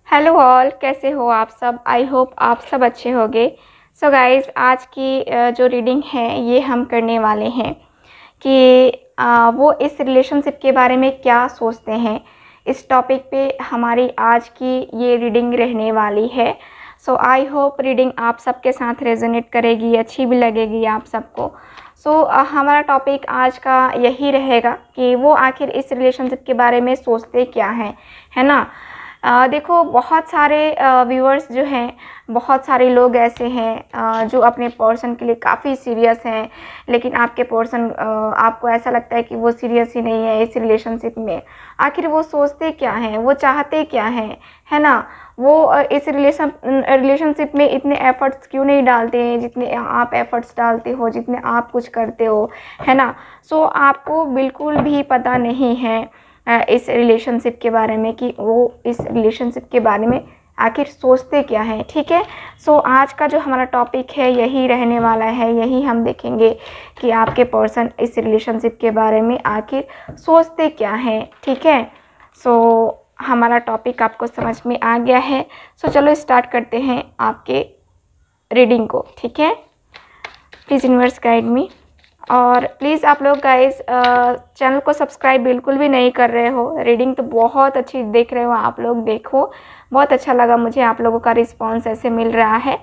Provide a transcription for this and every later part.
Hello all, कैसे हो आप सब। आई होप आप सब अच्छे होंगे। सो गाइस, आज की जो रीडिंग है ये हम करने वाले हैं कि वो इस रिलेशनशिप के बारे में क्या सोचते हैं। इस टॉपिक पे हमारी आज की ये रीडिंग रहने वाली है। सो आई होप रीडिंग आप सबके साथ रेजोनेट करेगी, अच्छी भी लगेगी आप सबको। सो हमारा टॉपिक आज का यही रहेगा कि वो आखिर इस रिलेशनशिप के बारे में सोचते क्या हैं, है ना। देखो, बहुत सारे व्यूअर्स जो हैं, बहुत सारे लोग ऐसे हैं जो अपने पर्सन के लिए काफ़ी सीरियस हैं, लेकिन आपके पर्सन आपको ऐसा लगता है कि वो सीरियस ही नहीं है इस रिलेशनशिप में। आखिर वो सोचते क्या हैं, वो चाहते क्या हैं, है ना। वो इस रिलेशनशिप में इतने एफर्ट्स क्यों नहीं डालते हैं जितने आप एफर्ट्स डालते हो, जितने आप कुछ करते हो, है ना। सो आपको बिल्कुल भी पता नहीं है इस रिलेशनशिप के बारे में कि वो इस रिलेशनशिप के बारे में आखिर सोचते क्या हैं, ठीक है। सो आज का जो हमारा टॉपिक है यही रहने वाला है, यही हम देखेंगे कि आपके पर्सन इस रिलेशनशिप के बारे में आखिर सोचते क्या हैं, ठीक है। सो हमारा टॉपिक आपको समझ में आ गया है। सो चलो स्टार्ट करते हैं आपके रीडिंग को, ठीक है। Please universe guide me. और प्लीज़ आप लोग गाइस चैनल को सब्सक्राइब बिल्कुल भी नहीं कर रहे हो। रीडिंग तो बहुत अच्छी देख रहे हो आप लोग, देखो बहुत अच्छा लगा मुझे, आप लोगों का रिस्पांस ऐसे मिल रहा है।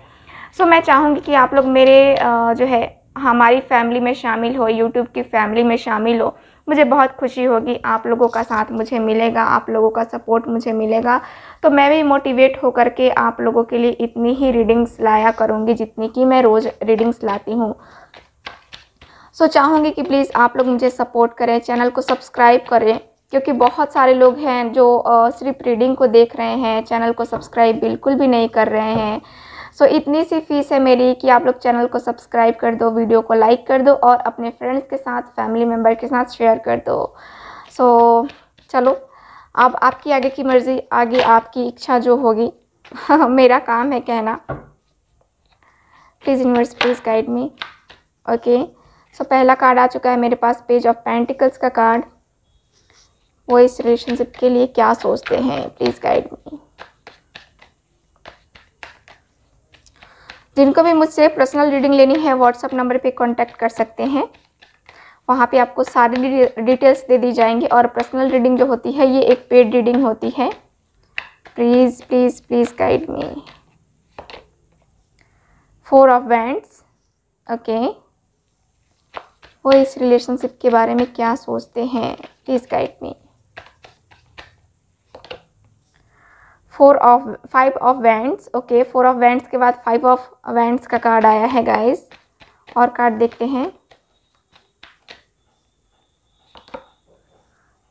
सो मैं चाहूँगी कि आप लोग मेरे जो है हमारी फैमिली में शामिल हो, यूट्यूब की फैमिली में शामिल हो। मुझे बहुत खुशी होगी, आप लोगों का साथ मुझे मिलेगा, आप लोगों का सपोर्ट मुझे मिलेगा, तो मैं भी मोटिवेट होकर के आप लोगों के लिए इतनी ही रीडिंग्स लाया करूँगी जितनी कि मैं रोज़ रीडिंग्स लाती हूँ। सो चाहूँगी कि प्लीज़ आप लोग मुझे सपोर्ट करें, चैनल को सब्सक्राइब करें, क्योंकि बहुत सारे लोग हैं जो सिर्फ रीडिंग को देख रहे हैं, चैनल को सब्सक्राइब बिल्कुल भी नहीं कर रहे हैं। सो इतनी सी फीस है मेरी कि आप लोग चैनल को सब्सक्राइब कर दो, वीडियो को लाइक कर दो और अपने फ्रेंड्स के साथ, फैमिली मेम्बर के साथ शेयर कर दो। सो चलो, अब आपकी आगे की मर्ज़ी, आगे आपकी इच्छा जो होगी मेरा काम है कहना। Please universe please guide me. Okay, so पहला कार्ड आ चुका है मेरे पास, पेज ऑफ पेंटिकल्स का कार्ड। वो इस रिलेशनशिप के लिए क्या सोचते हैं, प्लीज़ गाइड मी। जिनको भी मुझसे पर्सनल रीडिंग लेनी है व्हाट्सएप नंबर पे कांटेक्ट कर सकते हैं, वहाँ पे आपको सारी डिटेल्स दे दी जाएंगी। और पर्सनल रीडिंग जो होती है ये एक पेड रीडिंग होती है। Please please please guide me. 4 of wands. Okay, वो इस रिलेशनशिप के बारे में क्या सोचते हैं, please guide me. 5 of wands. Okay, 4 of wands के बाद 5 ऑफ वैंड्स का कार्ड आया है गाइस। और कार्ड देखते हैं,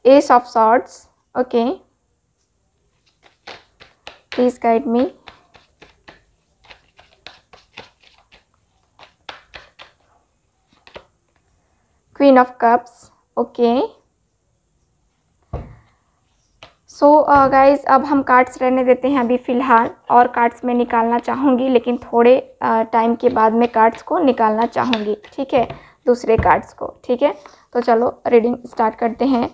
S of swords. Okay, please guide me. Queen of cups. Okay, so guys, अब हम कार्ड्स रहने देते हैं अभी फ़िलहाल, और कार्ड्स में निकालना चाहूँगी लेकिन थोड़े टाइम के बाद मैं कार्ड्स को निकालना चाहूँगी, ठीक है, दूसरे कार्ड्स को, ठीक है। तो चलो रीडिंग स्टार्ट करते हैं।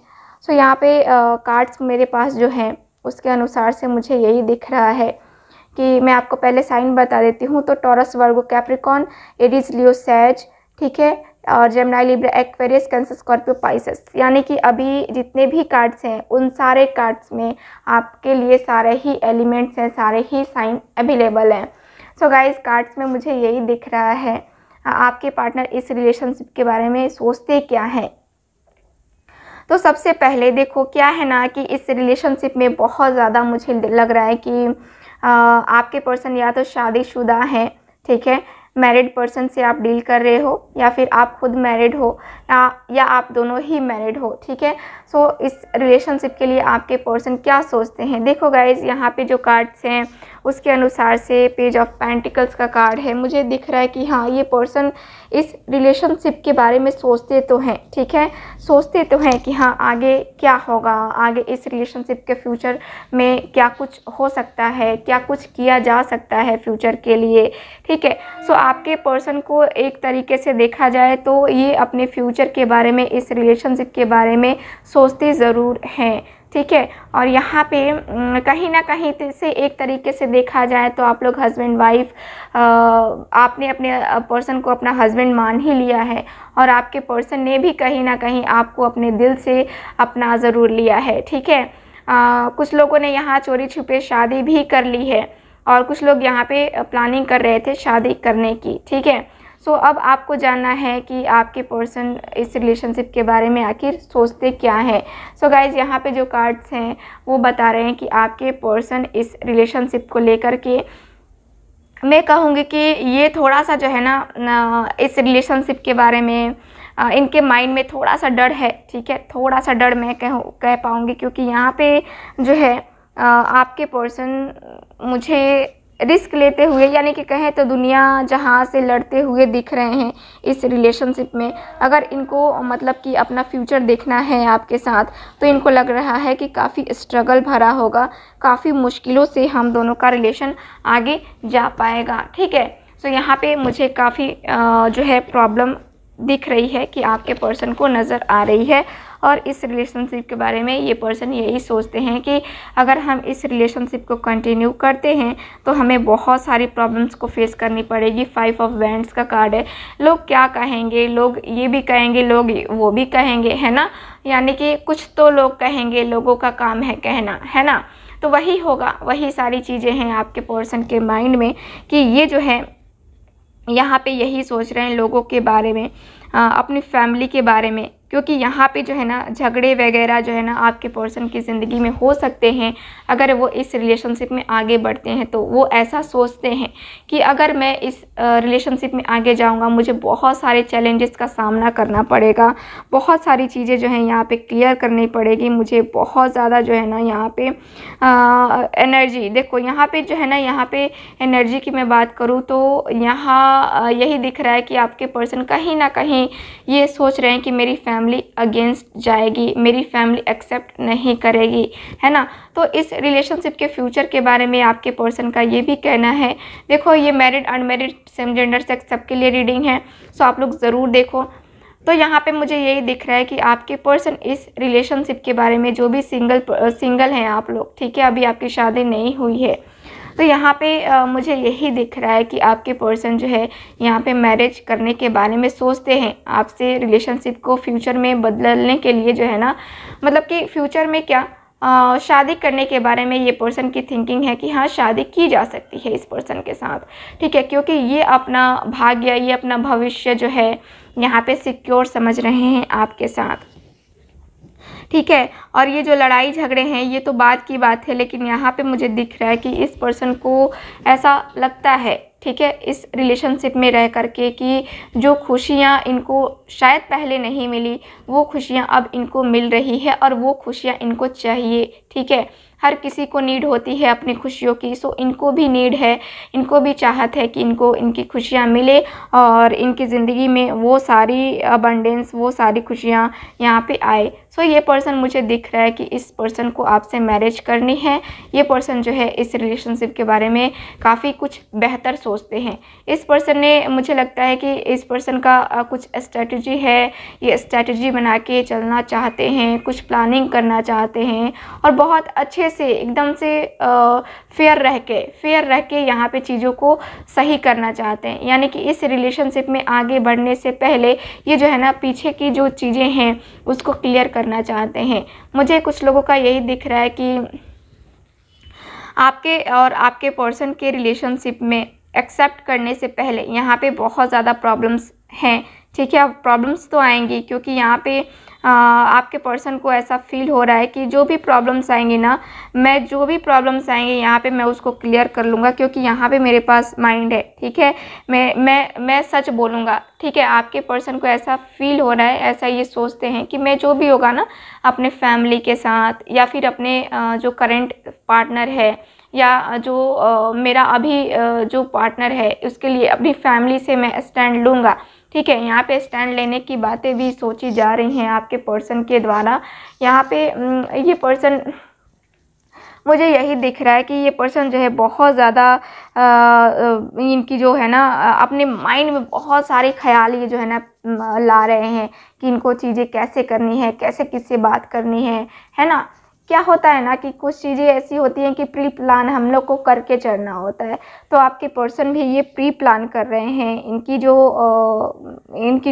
सो यहाँ पे कार्ड्स मेरे पास जो हैं उसके अनुसार से मुझे यही दिख रहा है कि मैं आपको पहले साइन बता देती हूँ। तो टॉरस, वर्गो, कैप्रिकॉन, एरीज, लियो, सैज, ठीक है, और Gemini, Libra, Aquarius, cancer, Scorpio, Pisces, यानी कि अभी जितने भी कार्ड्स हैं उन सारे कार्ड्स में आपके लिए सारे ही एलिमेंट्स हैं, सारे ही साइन अवेलेबल हैं। सो गाइस, कार्ड्स में मुझे यही दिख रहा है, आपके पार्टनर इस रिलेशनशिप के बारे में सोचते क्या हैं। तो सबसे पहले देखो क्या है ना कि इस रिलेशनशिप में बहुत ज़्यादा मुझे लग रहा है कि आपके पर्सन या तो शादीशुदा हैं, ठीक है, मैरिड पर्सन से आप डील कर रहे हो, या फिर आप खुद मैरिड हो, या आप दोनों ही मैरिड हो, ठीक है। सो इस रिलेशनशिप के लिए आपके पर्सन क्या सोचते हैं। देखो गाइज, यहाँ पे जो कार्ड्स हैं उसके अनुसार से पेज ऑफ पेंटिकल्स का कार्ड है, मुझे दिख रहा है कि हाँ, ये पर्सन इस रिलेशनशिप के बारे में सोचते तो हैं, ठीक है, सोचते तो हैं कि हाँ आगे क्या होगा, आगे इस रिलेशनशिप के फ्यूचर में क्या कुछ हो सकता है, क्या कुछ किया जा सकता है फ्यूचर के लिए, ठीक है। सो आपके पर्सन को एक तरीके से देखा जाए तो ये अपने फ्यूचर के बारे में, इस रिलेशनशिप के बारे में सोचते ज़रूर हैं, ठीक है। और यहाँ पे कहीं ना कहीं से एक तरीके से देखा जाए तो आप लोग हस्बैंड वाइफ, आपने अपने पर्सन को अपना हस्बैंड मान ही लिया है, और आपके पर्सन ने भी कहीं ना कहीं आपको अपने दिल से अपना ज़रूर लिया है, ठीक है। कुछ लोगों ने यहाँ चोरी छुपे शादी भी कर ली है, और कुछ लोग यहाँ पे प्लानिंग कर रहे थे शादी करने की, ठीक है। सो अब आपको जानना है कि आपके पर्सन इस रिलेशनशिप के बारे में आखिर सोचते क्या है। सो गाइज़, यहाँ पे जो कार्ड्स हैं वो बता रहे हैं कि आपके पर्सन इस रिलेशनशिप को लेकर के, मैं कहूँगी कि ये थोड़ा सा जो है ना इस रिलेशनशिप के बारे में इनके माइंड में थोड़ा सा डर है, ठीक है। थोड़ा सा डर मैं कह पाऊँगी, क्योंकि यहाँ पे जो है आपके पर्सन मुझे रिस्क लेते हुए, यानी कि कहें तो दुनिया जहां से लड़ते हुए दिख रहे हैं इस रिलेशनशिप में। अगर इनको मतलब कि अपना फ्यूचर देखना है आपके साथ, तो इनको लग रहा है कि काफ़ी स्ट्रगल भरा होगा, काफ़ी मुश्किलों से हम दोनों का रिलेशन आगे जा पाएगा, ठीक है। सो यहाँ पे मुझे काफ़ी जो है प्रॉब्लम दिख रही है कि आपके पर्सन को नज़र आ रही है, और इस रिलेशनशिप के बारे में ये पर्सन यही सोचते हैं कि अगर हम इस रिलेशनशिप को कंटिन्यू करते हैं तो हमें बहुत सारी प्रॉब्लम्स को फेस करनी पड़ेगी। 5 ऑफ वैंड्स का कार्ड है। लोग क्या कहेंगे, लोग ये भी कहेंगे, लोग वो भी कहेंगे, है ना। यानी कि कुछ तो लोग कहेंगे, लोगों का काम है कहना, है ना। तो वही होगा, वही सारी चीज़ें हैं आपके पर्सन के माइंड में कि ये जो है यहाँ पे यही सोच रहे हैं लोगों के बारे में, अपनी फैमिली के बारे में, क्योंकि यहाँ पे जो है ना झगड़े वगैरह जो है ना आपके पर्सन की ज़िंदगी में हो सकते हैं। अगर वो इस रिलेशनशिप में आगे बढ़ते हैं तो वो ऐसा सोचते हैं कि अगर मैं इस रिलेशनशिप में आगे जाऊँगा, मुझे बहुत सारे चैलेंजेस का सामना करना पड़ेगा, बहुत सारी चीज़ें जो हैं यहाँ पे क्लियर करनी पड़ेगी, मुझे बहुत ज़्यादा जो है ना यहाँ पे एनर्जी, देखो यहाँ पे जो है ना, यहाँ पे एनर्जी की मैं बात करूँ तो यहाँ यही दिख रहा है कि आपके पर्सन कहीं ना कहीं ये सोच रहे हैं कि मेरी फैमिली अगेंस्ट जाएगी, मेरी फैमिली एक्सेप्ट नहीं करेगी, है ना। तो इस रिलेशनशिप के फ्यूचर के बारे में आपके पर्सन का ये भी कहना है। देखो, ये married unmarried same gender sex सबके लिए रीडिंग है, सो आप लोग ज़रूर देखो। तो यहाँ पे मुझे यही दिख रहा है कि आपके पर्सन इस रिलेशनशिप के बारे में, जो भी सिंगल हैं आप लोग, ठीक है, अभी आपकी शादी नहीं हुई है, तो यहाँ पे मुझे यही दिख रहा है कि आपके पर्सन जो है यहाँ पे मैरिज करने के बारे में सोचते हैं आपसे, रिलेशनशिप को फ्यूचर में बदलने के लिए जो है ना, मतलब कि फ्यूचर में क्या शादी करने के बारे में ये पर्सन की थिंकिंग है कि हाँ, शादी की जा सकती है इस पर्सन के साथ, ठीक है, क्योंकि ये अपना भाग्य, ये अपना भविष्य जो है यहाँ पे सिक्योर समझ रहे हैं आपके साथ, ठीक है। और ये जो लड़ाई झगड़े हैं ये तो बात की बात है, लेकिन यहाँ पे मुझे दिख रहा है कि इस पर्सन को ऐसा लगता है, ठीक है, इस रिलेशनशिप में रह करके कि जो खुशियाँ इनको शायद पहले नहीं मिली, वो खुशियाँ अब इनको मिल रही है, और वो खुशियाँ इनको चाहिए, ठीक है। हर किसी को नीड होती है अपनी खुशियों की, सो इनको भी नीड है, इनको भी चाहत है कि इनको इनकी खुशियाँ मिले, और इनकी ज़िंदगी में वो सारी अबंडेंस, वो सारी खुशियाँ यहाँ पे आए। सो ये पर्सन मुझे दिख रहा है कि इस पर्सन को आपसे मैरिज करनी है। ये पर्सन जो है इस रिलेशनशिप के बारे में काफ़ी कुछ बेहतर सोचते हैं। इस पर्सन ने, मुझे लगता है कि इस पर्सन का कुछ स्ट्रेटजी है, ये स्ट्रेटजी बना के चलना चाहते हैं, कुछ प्लानिंग करना चाहते हैं, और बहुत अच्छे से एकदम से फेयर रह के यहाँ पे चीज़ों को सही करना चाहते हैं। यानी कि इस रिलेशनशिप में आगे बढ़ने से पहले ये जो है ना पीछे की जो चीज़ें हैं उसको क्लियर करना चाहते हैं। मुझे कुछ लोगों का यही दिख रहा है कि आपके और आपके पर्सन के रिलेशनशिप में एक्सेप्ट करने से पहले यहाँ पे बहुत ज़्यादा प्रॉब्लम्स हैं, ठीक है। प्रॉब्लम्स तो आएंगी, क्योंकि यहाँ पे आपके पर्सन को ऐसा फील हो रहा है कि जो भी प्रॉब्लम्स आएंगी ना, यहाँ पे मैं उसको क्लियर कर लूँगा, क्योंकि यहाँ पे मेरे पास माइंड है, ठीक है। मैं सच बोलूँगा, ठीक है। आपके पर्सन को ऐसा फील हो रहा है, ऐसा ये सोचते हैं कि मैं जो भी होगा ना अपने फैमिली के साथ, या फिर अपने जो करेंट पार्टनर है, या जो मेरा अभी जो पार्टनर है उसके लिए अपनी फैमिली से मैं स्टैंड लूँगा, ठीक है। यहाँ पे स्टैंड लेने की बातें भी सोची जा रही हैं आपके पर्सन के द्वारा। यहाँ पे ये पर्सन, मुझे यही दिख रहा है कि ये पर्सन जो है बहुत ज़्यादा इनकी जो है ना अपने माइंड में बहुत सारे ख्याल ये जो है ना ला रहे हैं कि इनको चीज़ें कैसे करनी है, कैसे किससे बात करनी है ना। क्या होता है ना कि कुछ चीज़ें ऐसी होती हैं कि प्री प्लान हम लोग को करके चलना होता है। तो आपके पर्सन भी ये प्री प्लान कर रहे हैं। इनकी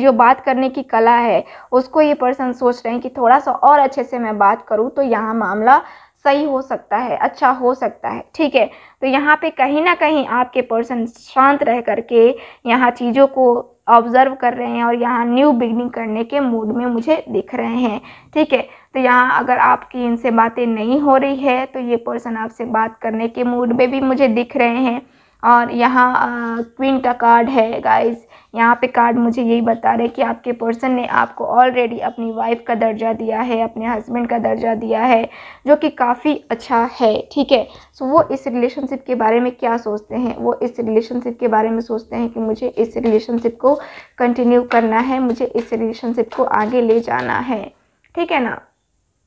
जो बात करने की कला है उसको ये पर्सन सोच रहे हैं कि थोड़ा सा और अच्छे से मैं बात करूँ तो यहाँ मामला सही हो सकता है, अच्छा हो सकता है। ठीक है, तो यहाँ पे कहीं ना कहीं आपके पर्सन शांत रह करके यहाँ चीज़ों को ऑब्जर्व कर रहे हैं और यहाँ न्यू बिगनिंग करने के मूड में मुझे दिख रहे हैं। ठीक है, तो यहाँ अगर आपकी इनसे बातें नहीं हो रही है तो ये पर्सन आपसे बात करने के मूड में भी मुझे दिख रहे हैं। और यहाँ क्वीन का कार्ड है गाइस। यहाँ पे कार्ड मुझे यही बता रहे हैं कि आपके पर्सन ने आपको ऑलरेडी अपनी वाइफ का दर्जा दिया है, अपने हस्बैंड का दर्जा दिया है, जो कि काफ़ी अच्छा है। ठीक है, सो वो इस रिलेशनशिप के बारे में क्या सोचते हैं? वो इस रिलेशनशिप के बारे में सोचते हैं कि मुझे इस रिलेशनशिप को कंटिन्यू करना है, मुझे इस रिलेशनशिप को आगे ले जाना है। ठीक है ना?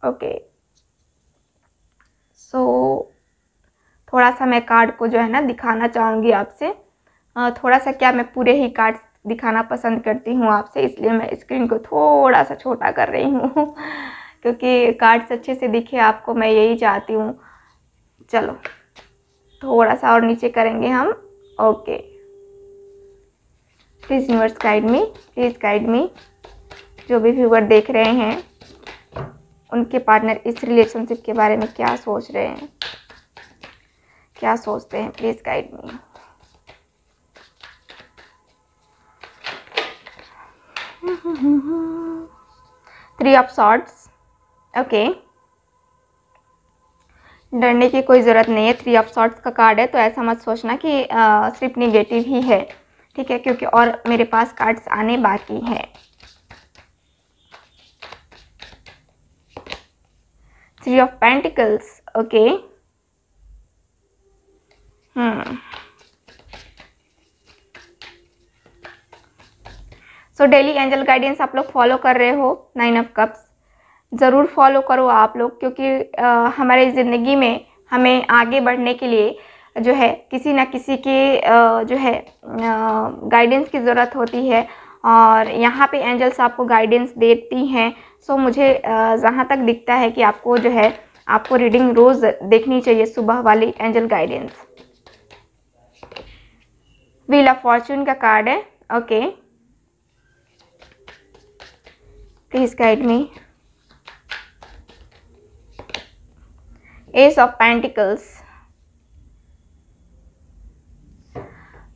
ओके, सो थोड़ा सा मैं कार्ड को जो है ना दिखाना चाहूँगी आपसे। थोड़ा सा क्या, मैं पूरे ही कार्ड दिखाना पसंद करती हूँ आपसे, इसलिए मैं स्क्रीन को थोड़ा सा छोटा कर रही हूँ क्योंकि कार्ड्स अच्छे से दिखे आपको, मैं यही चाहती हूँ। चलो थोड़ा सा और नीचे करेंगे हम। Okay, please universe guide me, please guide मी। जो भी व्यूअर देख रहे हैं उनके पार्टनर इस रिलेशनशिप के बारे में क्या सोच रहे हैं, क्या सोचते हैं, please guide me. Three of swords. Okay, डरने की कोई ज़रूरत नहीं है। थ्री ऑफ सॉर्ड्स का कार्ड है तो ऐसा मत सोचना कि सिर्फ निगेटिव ही है। ठीक है, क्योंकि और मेरे पास कार्ड्स आने बाकी हैं। Three of pentacles. Okay, so daily angel guidance आप लोग फॉलो कर रहे हो। नाइन ऑफ कप्स ज़रूर फॉलो करो आप लोग, क्योंकि हमारे ज़िंदगी में हमें आगे बढ़ने के लिए जो है किसी ना किसी के जो है गाइडेंस की ज़रूरत होती है और यहाँ पे एंजल्स आपको गाइडेंस देती हैं। सो मुझे जहाँ तक दिखता है कि आपको जो है आपको रीडिंग रोज़ देखनी चाहिए, सुबह वाली angel guidance. Wheel of Fortune का कार्ड है। Okay, please guide me. S of pentacles.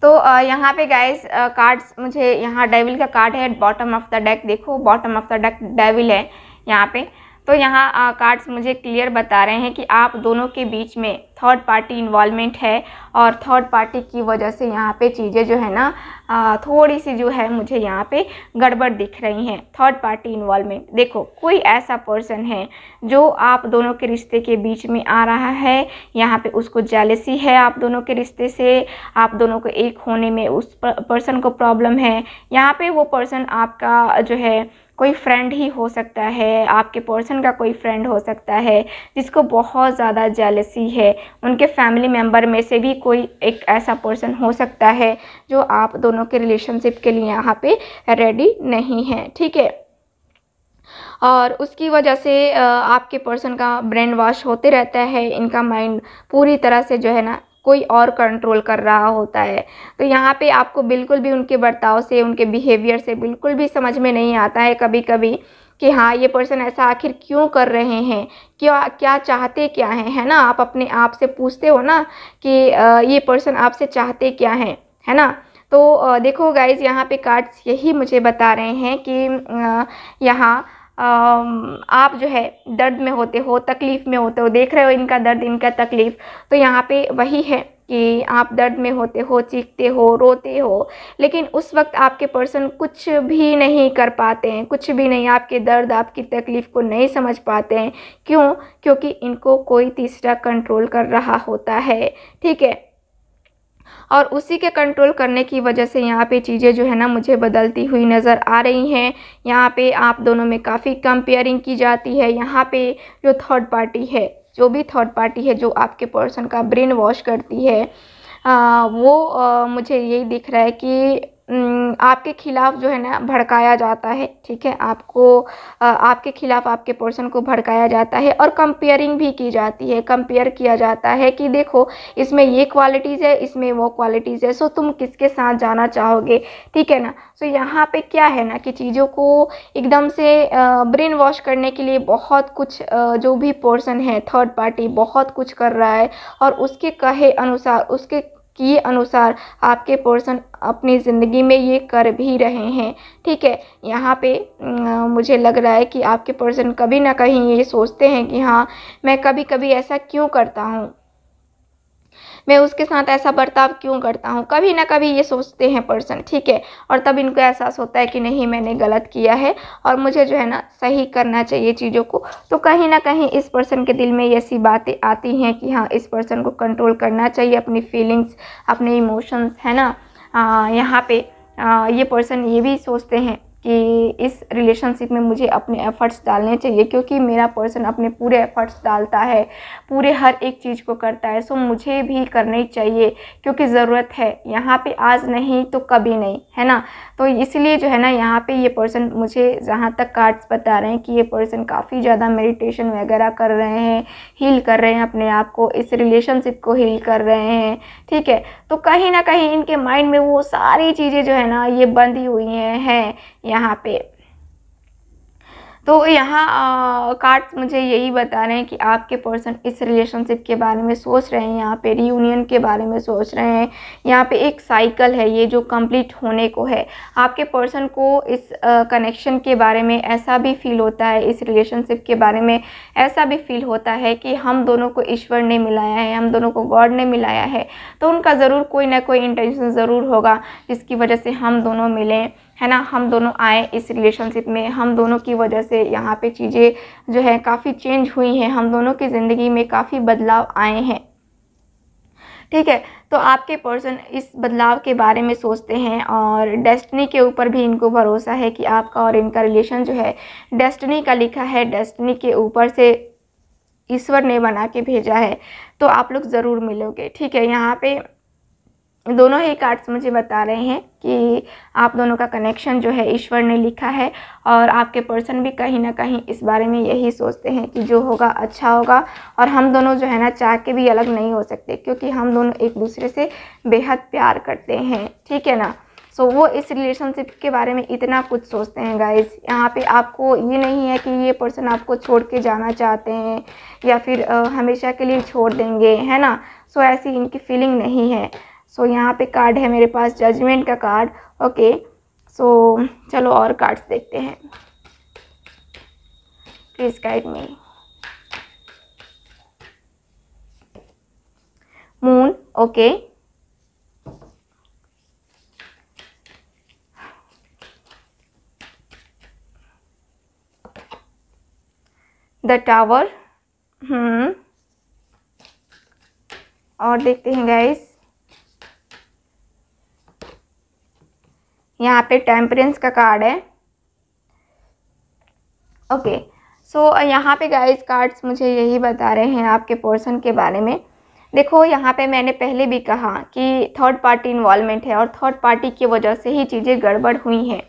तो यहाँ पे गाइस कार्ड्स मुझे यहाँ डेविल का कार्ड है बॉटम ऑफ द डेक। देखो bottom of the deck devil है यहाँ पे। तो यहाँ कार्ड्स मुझे क्लियर बता रहे हैं कि आप दोनों के बीच में थर्ड पार्टी इन्वॉल्वमेंट है और थर्ड पार्टी की वजह से यहाँ पे चीज़ें जो है ना थोड़ी सी जो है मुझे यहाँ पे गड़बड़ दिख रही हैं। थर्ड पार्टी इन्वॉल्वमेंट, देखो कोई ऐसा पर्सन है जो आप दोनों के रिश्ते के बीच में आ रहा है। यहाँ पे उसको जेलसी है आप दोनों के रिश्ते से, आप दोनों को एक होने में उस पर्सन को प्रॉब्लम है। यहाँ पे वो पर्सन आपका जो है कोई फ्रेंड ही हो सकता है, आपके पर्सन का कोई फ्रेंड हो सकता है जिसको बहुत ज़्यादा जेलसी है। उनके फैमिली मेम्बर में से भी कोई एक ऐसा पर्सन हो सकता है जो आप दोनों के रिलेशनशिप के लिए यहाँ पे रेडी नहीं है। ठीक है, और उसकी वजह से आपके पर्सन का ब्रेन वॉश होते रहता है। इनका माइंड पूरी तरह से जो है ना कोई और कंट्रोल कर रहा होता है। तो यहाँ पे आपको बिल्कुल भी उनके बर्ताव से, उनके बिहेवियर से बिल्कुल भी समझ में नहीं आता है कभी कभी कि हाँ ये पर्सन ऐसा आखिर क्यों कर रहे हैं, क्या चाहते क्या हैं, है ना। आप अपने आप से पूछते हो ना कि ये पर्सन आपसे चाहते क्या हैं, है ना। तो देखो गाइज यहाँ पे कार्ड्स यही मुझे बता रहे हैं कि यहाँ आप जो है दर्द में होते हो, तकलीफ़ में होते हो, देख रहे हो इनका दर्द, इनका तकलीफ़। तो यहाँ पे वही है कि आप दर्द में होते हो, चीखते हो, रोते हो, लेकिन उस वक्त आपके पर्सन कुछ भी नहीं कर पाते हैं, कुछ भी नहीं, आपके दर्द, आपकी तकलीफ़ को नहीं समझ पाते हैं। क्यों? क्योंकि इनको कोई तीसरा कंट्रोल कर रहा होता है। ठीक है, और उसी के कंट्रोल करने की वजह से यहाँ पे चीज़ें जो है ना मुझे बदलती हुई नज़र आ रही हैं। यहाँ पे आप दोनों में काफ़ी कंपेयरिंग की जाती है। यहाँ पे जो थर्ड पार्टी है, जो भी थर्ड पार्टी है जो आपके पर्सन का ब्रेन वॉश करती है, मुझे यही दिख रहा है कि आपके खिलाफ जो है ना भड़काया जाता है, ठीक है, आपको आपके खिलाफ आपके पर्सन को भड़काया जाता है और कंपेयरिंग भी की जाती है, कंपेयर किया जाता है कि देखो इसमें ये क्वालिटीज़ है, इसमें वो क्वालिटीज़ है, सो तुम किसके साथ जाना चाहोगे, ठीक है ना। सो यहाँ पे क्या है ना कि चीज़ों को एकदम से ब्रेन वॉश करने के लिए बहुत कुछ जो भी पर्सन है थर्ड पार्टी बहुत कुछ कर रहा है और उसके कहे अनुसार, उसके किए अनुसार आपके पर्सन अपनी ज़िंदगी में ये कर भी रहे हैं, ठीक है। यहाँ पे मुझे लग रहा है कि आपके पर्सन कभी ना कहीं ये सोचते हैं कि हाँ मैं कभी कभी ऐसा क्यों करता हूँ, मैं उसके साथ ऐसा बर्ताव क्यों करता हूँ, कभी ना कभी ये सोचते हैं पर्सन, ठीक है। और तब इनको एहसास होता है कि नहीं मैंने गलत किया है और मुझे जो है ना सही करना चाहिए चीज़ों को। तो कहीं ना कहीं इस पर्सन के दिल में ऐसी बातें आती हैं कि हाँ इस पर्सन को कंट्रोल करना चाहिए, अपनी फीलिंग्स, अपने इमोशंस, है ना। यहाँ पे ये पर्सन ये भी सोचते हैं कि इस रिलेशनशिप में मुझे अपने एफ़र्ट्स डालने चाहिए क्योंकि मेरा पर्सन अपने पूरे एफ़र्ट्स डालता है, पूरे हर एक चीज़ को करता है, सो मुझे भी करनी चाहिए क्योंकि ज़रूरत है यहाँ पे, आज नहीं तो कभी नहीं, है ना। तो इसलिए जो है ना यहाँ पे ये पर्सन, मुझे जहाँ तक कार्ड्स बता रहे हैं कि ये पर्सन काफ़ी ज़्यादा मेडिटेशन वगैरह कर रहे हैं, हील कर रहे हैं अपने आप को, इस रिलेशनशिप को हील कर रहे हैं, ठीक है। तो कहीं ना कहीं इनके माइंड में वो सारी चीज़ें जो है ना ये बंधी हुई हैं यहाँ पे। तो यहाँ कार्ड्स मुझे यही बता रहे हैं कि आपके पर्सन इस रिलेशनशिप के बारे में सोच रहे हैं, यहाँ पे रियूनियन के बारे में सोच रहे हैं, यहाँ पे एक साइकिल है ये जो कंप्लीट होने को है। आपके पर्सन को इस कनेक्शन के बारे में ऐसा भी फील होता है, इस रिलेशनशिप के बारे में ऐसा भी फील होता है कि हम दोनों को ईश्वर ने मिलाया है, हम दोनों को गॉड ने मिलाया है। तो उनका ज़रूर कोई ना कोई इंटेंशन ज़रूर होगा जिसकी वजह से हम दोनों मिलें, है ना, हम दोनों आए इस रिलेशनशिप में, हम दोनों की वजह से यहाँ पे चीज़ें जो है काफ़ी चेंज हुई हैं, हम दोनों की ज़िंदगी में काफ़ी बदलाव आए हैं, ठीक है। तो आपके पर्सन इस बदलाव के बारे में सोचते हैं और डेस्टिनी के ऊपर भी इनको भरोसा है कि आपका और इनका रिलेशन जो है डेस्टिनी का लिखा है, डेस्टिनी के ऊपर से ईश्वर ने बना के भेजा है, तो आप लोग ज़रूर मिलोगे, ठीक है। यहाँ पे दोनों ही कार्ड्स मुझे बता रहे हैं कि आप दोनों का कनेक्शन जो है ईश्वर ने लिखा है और आपके पर्सन भी कहीं ना कहीं इस बारे में यही सोचते हैं कि जो होगा अच्छा होगा और हम दोनों जो है ना चाह के भी अलग नहीं हो सकते क्योंकि हम दोनों एक दूसरे से बेहद प्यार करते हैं, ठीक है ना। सो वो इस रिलेशनशिप के बारे में इतना कुछ सोचते हैं गाइस। यहाँ पे आपको ये नहीं है कि ये पर्सन आपको छोड़ के जाना चाहते हैं या फिर हमेशा के लिए छोड़ देंगे, है ना। सो ऐसी इनकी फीलिंग नहीं है। सो यहाँ पे कार्ड है मेरे पास जजमेंट का कार्ड, ओके। सो चलो और कार्ड्स देखते हैं, please guide me. Moon, okay. The tower, और देखते हैं गाइस यहाँ पे टेम्परेंस का कार्ड है, ओके। सो यहाँ पे गाइस कार्ड्स मुझे यही बता रहे हैं आपके पर्सन के बारे में। देखो यहाँ पे मैंने पहले भी कहा कि थर्ड पार्टी इन्वॉल्वमेंट है और थर्ड पार्टी की वजह से ही चीज़ें गड़बड़ हुई हैं।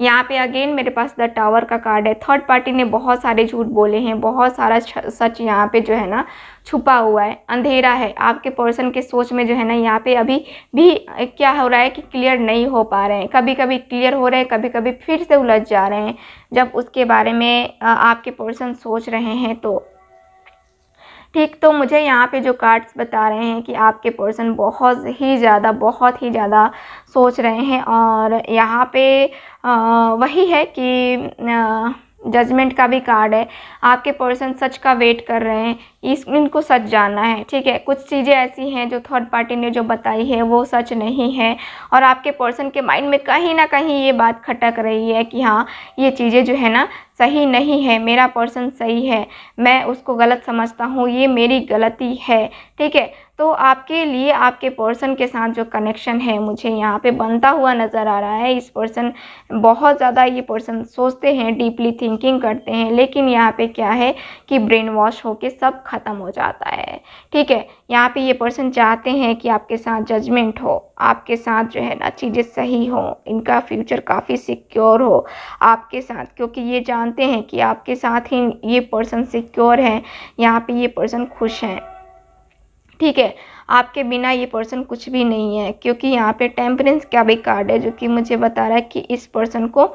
यहाँ पे अगेन मेरे पास द टावर का कार्ड है। थर्ड पार्टी ने बहुत सारे झूठ बोले हैं, बहुत सारा सच यहाँ पे जो है ना छुपा हुआ है, अंधेरा है। आपके पर्सन के सोच में जो है ना यहाँ पे अभी भी क्या हो रहा है कि क्लियर नहीं हो पा रहे हैं, कभी कभी क्लियर हो रहे हैं, कभी कभी फिर से उलझ जा रहे हैं जब उसके बारे में आपके पर्सन सोच रहे हैं तो, ठीक। तो मुझे यहाँ पे जो कार्ड्स बता रहे हैं कि आपके पर्सन बहुत ही ज़्यादा सोच रहे हैं और यहाँ पे वही है कि जजमेंट का भी कार्ड है। आपके पर्सन सच का वेट कर रहे हैं, इनको सच जानना है, ठीक है। कुछ चीज़ें ऐसी हैं जो थर्ड पार्टी ने जो बताई है वो सच नहीं है और आपके पर्सन के माइंड में कहीं ना कहीं ये बात खटक रही है कि हाँ ये चीज़ें जो है ना सही नहीं है, मेरा पर्सन सही है, मैं उसको गलत समझता हूँ, ये मेरी गलती है, ठीक है। तो आपके लिए आपके पर्सन के साथ जो कनेक्शन है मुझे यहाँ पे बनता हुआ नज़र आ रहा है। इस पर्सन बहुत ज़्यादा ये पर्सन सोचते हैं, डीपली थिंकिंग करते हैं, लेकिन यहाँ पे क्या है कि ब्रेन वॉश होके सब ख़त्म हो जाता है। ठीक है, यहाँ पे ये पर्सन चाहते हैं कि आपके साथ जजमेंट हो, आपके साथ जो है ना चीज़ें सही हो, इनका फ्यूचर काफ़ी सिक्योर हो आपके साथ, क्योंकि ये जानते हैं कि आपके साथ ही ये पर्सन सिक्योर है, यहाँ पे ये पर्सन खुश हैं। ठीक है, आपके बिना ये पर्सन कुछ भी नहीं है, क्योंकि यहाँ पे टेम्परेंस का भी कार्ड है जो कि मुझे बता रहा है कि इस पर्सन को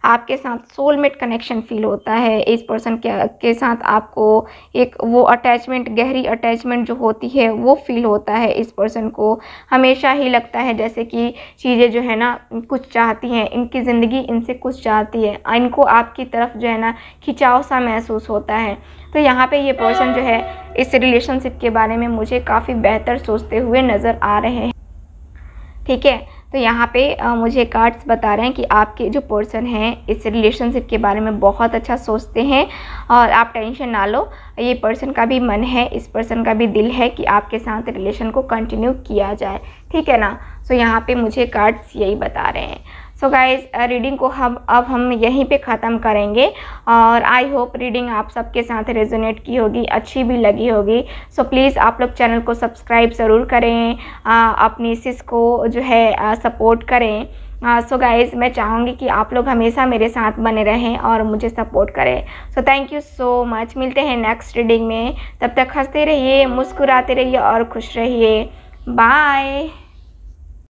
आपके साथ सोलमेट कनेक्शन फील होता है। इस पर्सन के साथ आपको एक वो अटैचमेंट, गहरी अटैचमेंट जो होती है वो फील होता है। इस पर्सन को हमेशा ही लगता है जैसे कि चीज़ें जो है ना कुछ चाहती हैं, इनकी ज़िंदगी इनसे कुछ चाहती है, इनको आपकी तरफ जो है ना खिंचाव सा महसूस होता है। तो यहाँ पे ये पर्सन जो है इस रिलेशनशिप के बारे में मुझे काफ़ी बेहतर सोचते हुए नज़र आ रहे हैं। ठीक है, तो यहाँ पे मुझे कार्ड्स बता रहे हैं कि आपके जो पर्सन हैं इस रिलेशनशिप के बारे में बहुत अच्छा सोचते हैं और आप टेंशन ना लो। ये पर्सन का भी मन है, इस पर्सन का भी दिल है कि आपके साथ रिलेशन को कंटिन्यू किया जाए। ठीक है ना। सो यहाँ पे मुझे कार्ड्स यही बता रहे हैं। सो गाइज़, रीडिंग को अब हम यहीं पे ख़त्म करेंगे और आई होप रीडिंग आप सबके साथ रेजोनेट की होगी, अच्छी भी लगी होगी। सो प्लीज़ आप लोग चैनल को सब्सक्राइब ज़रूर करें, अपनी सिस को जो है सपोर्ट करें। सो गाइज़, मैं चाहूँगी कि आप लोग हमेशा मेरे साथ बने रहें और मुझे सपोर्ट करें। So thank you so much. मिलते हैं नेक्स्ट रीडिंग में, तब तक हंसते रहिए, मुस्कुराते रहिए और खुश रहिए। बाय।